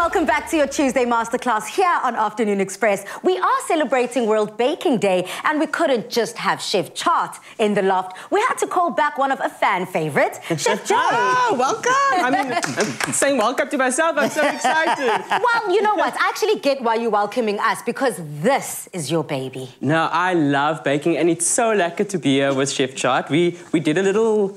welcome back to your Tuesday Masterclass here on Afternoon Express. We are celebrating World Baking Day and we couldn't just have Chef Chart in the loft. We had to call back one of a fan favourite, Chef Jay. Oh, welcome! I mean, I'm saying welcome to myself. I'm so excited. Well, you know what? I actually get why you're welcoming us because this is your baby. No, I love baking and it's so lekker to be here with Chef Chart. We did a little,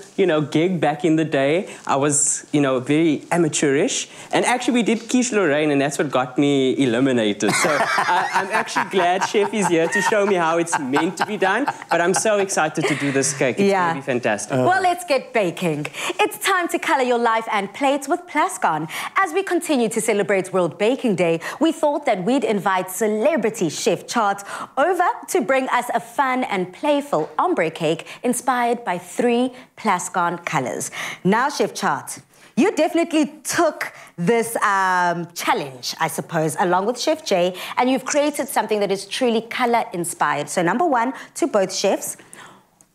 gig back in the day. I was, very amateurish. And actually we did Quiche Lorraine and that's what got me eliminated. So I'm actually glad Chef is here to show me how it's meant to be done. But I'm so excited to do this cake. It's going to be fantastic. Well, let's get baking. It's time to colour your life and plates with PLASCON. As we continue to celebrate World Baking Day, we thought that we'd invite celebrity Chef Chart over to bring us a fun and playful ombre cake inspired by 3 PLASCON colours. Now, Chef Chart, you definitely took this challenge, I suppose, along with Chef Jay, and you've created something that is truly colour-inspired. So, number 1, to both chefs,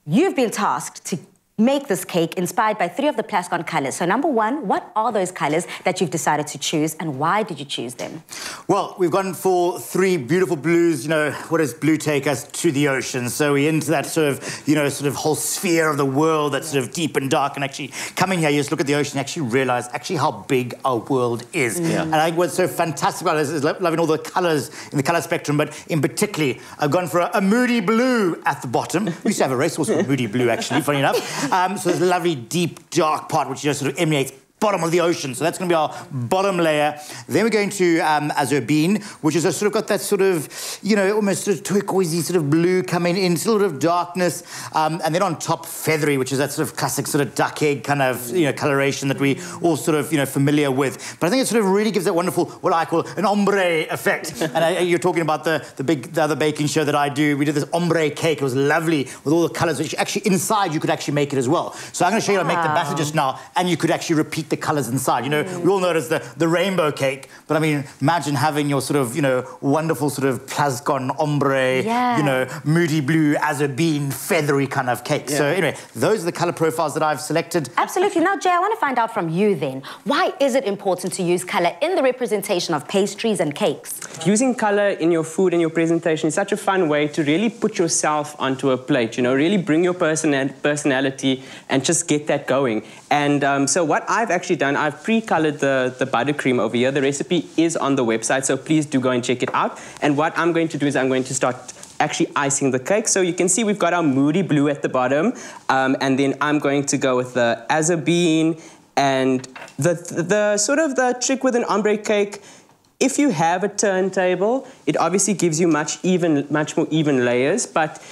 you've been tasked to make this cake inspired by 3 of the PLASCON colours. So, number 1, what are those colours that you've decided to choose, and why did you choose them? Well, we've gone for 3 beautiful blues. What does blue take us to the ocean? So we're into that sort of whole sphere of the world that's sort of deep and dark. And actually, coming here, you just look at the ocean and actually realise how big our world is. Yeah. And I think what's so fantastic about it is loving all the colours in the colour spectrum. But in particular, I've gone for a moody blue at the bottom. We used to have a racehorse called Moody Blue, actually, funny enough. So there's a lovely, deep, dark part which sort of emanates bottom of the ocean. So that's going to be our bottom layer. Then we're going to azurbean, which is sort of got that sort of, almost sort of turquoisey sort of blue coming in, sort of darkness. And then on top, feathery, which is that sort of classic sort of duck egg kind of, coloration that we all sort of, familiar with. But I think it sort of really gives that wonderful, what I call an ombre effect. And you're talking about the other baking show that I do. We did this ombre cake. It was lovely with all the colours, which actually inside you could actually make it as well. So I'm going to show you how to make the batter just now, and you could actually repeat the colours inside. We all know it as the rainbow cake, but I mean, imagine having your sort of, wonderful sort of PLASCON, ombre, moody blue, azurbean, feathery kind of cake. Yeah. So anyway, those are the colour profiles that I've selected. Absolutely. Now, Jay, I want to find out from you then, why is it important to use colour in the representation of pastries and cakes? Using colour in your food and your presentation is such a fun way to really put yourself onto a plate, really bring your personality and just get that going. And so what I've actually done, I've pre-coloured the buttercream over here. The recipe is on the website, so please do go and check it out. And what I'm going to do is I'm going to start actually icing the cake. So you can see we've got our moody blue at the bottom, and then I'm going to go with the azurbean. And the sort of the trick with an ombre cake, if you have a turntable, it obviously gives you much more even layers. But,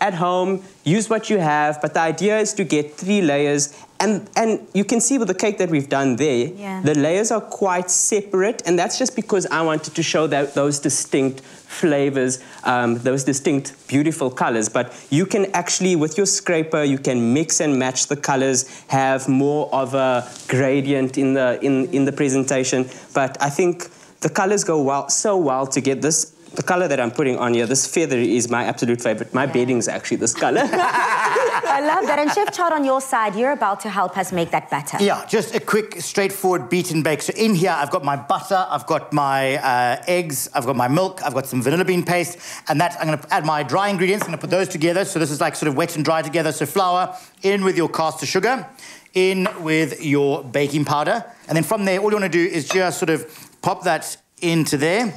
at home, use what you have. But the idea is to get 3 layers. And you can see with the cake that we've done there, the layers are quite separate. And that's just because I wanted to show those distinct flavours, those distinct, beautiful colours. But you can actually, with your scraper, you can mix and match the colours, have more of a gradient in the presentation. But I think the colours go so well to get this. The colour that I'm putting on here, this feathery, is my absolute favourite. My bedding's actually this colour. I love that. And Chef Chart, on your side, you're about to help us make that batter. Yeah, just a quick, straightforward beat and bake. So in here, I've got my butter, I've got my eggs, I've got my milk, I've got some vanilla bean paste, and I'm going to add my dry ingredients. I'm going to put those together. So this is like sort of wet and dry together. So flour, in with your caster sugar, in with your baking powder. And then from there, all you want to do is just sort of pop that into there,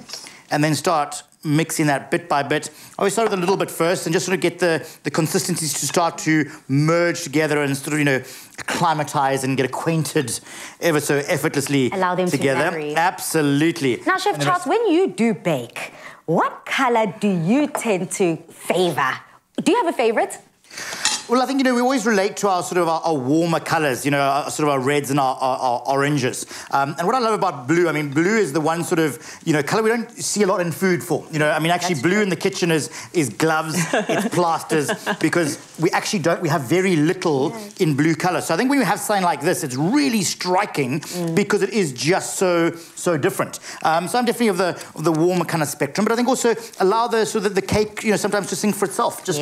and then start mixing that bit by bit. I always start with a little bit first and just sort of get the consistencies to start to merge together and sort of, acclimatize and get acquainted ever so effortlessly together. Allow them to marry. Absolutely. Now, Chef Charles, when you do bake, what colour do you tend to favour? Do you have a favourite? Well, I think, we always relate to our warmer colours, our reds and our oranges. And what I love about blue, blue is the one sort of, colour we don't see a lot in food for. Actually, blue in the kitchen is gloves, it's plasters, because we have very little in blue colour. So I think when you have something like this, it's really striking because it is just so different. So I'm definitely of the warmer kind of spectrum, but I think also allow the cake, sometimes to sing for itself, just,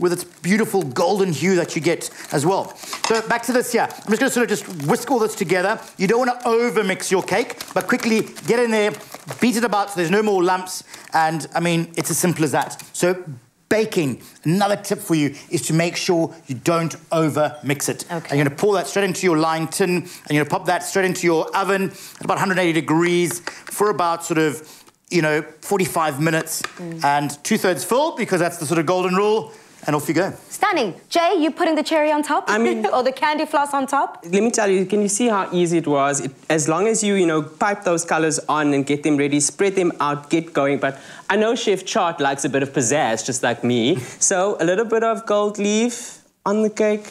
with its beautiful golden golden hue that you get as well. So back to this here. I'm just going to sort of just whisk all this together. You don't want to over-mix your cake, but quickly get in there, beat it about so there's no more lumps. And, I mean, it's as simple as that. So baking, another tip for you is to make sure you don't over-mix it. Okay. And you're going to pour that straight into your lined tin, and you're going to pop that straight into your oven at about 180 degrees for about sort of, 45 minutes. And 2/3 full, because that's the sort of golden rule, and off you go. Stunning. Jay, you putting the cherry on top? I mean... or the candy floss on top? Let me tell you, can you see how easy it was? As long as you, pipe those colors on and get them ready, spread them out, get going. But I know Chef Chart likes a bit of pizzazz, just like me. So a little bit of gold leaf on the cake.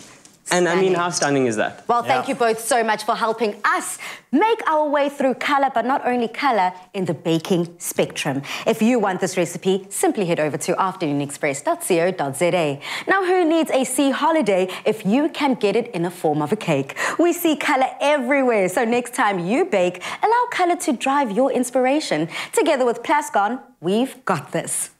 And I mean, how stunning is that? Well, thank you both so much for helping us make our way through colour, but not only colour, in the baking spectrum. If you want this recipe, simply head over to afternoonexpress.co.za. Now, who needs a sea holiday if you can get it in a form of a cake? We see colour everywhere, so next time you bake, allow colour to drive your inspiration. Together with PLASCON, we've got this.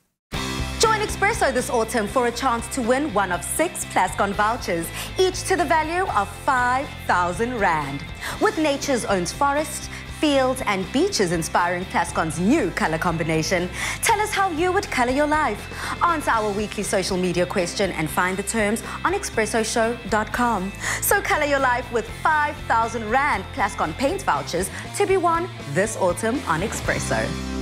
Join Expresso this autumn for a chance to win one of 6 PLASCON vouchers, each to the value of 5,000 Rand. With nature's own forests, fields and beaches inspiring PLASCON's new colour combination. Tell us how you would colour your life. Answer our weekly social media question and find the terms on expressoshow.com. So colour your life with 5,000 Rand PLASCON paint vouchers to be won this autumn on Expresso.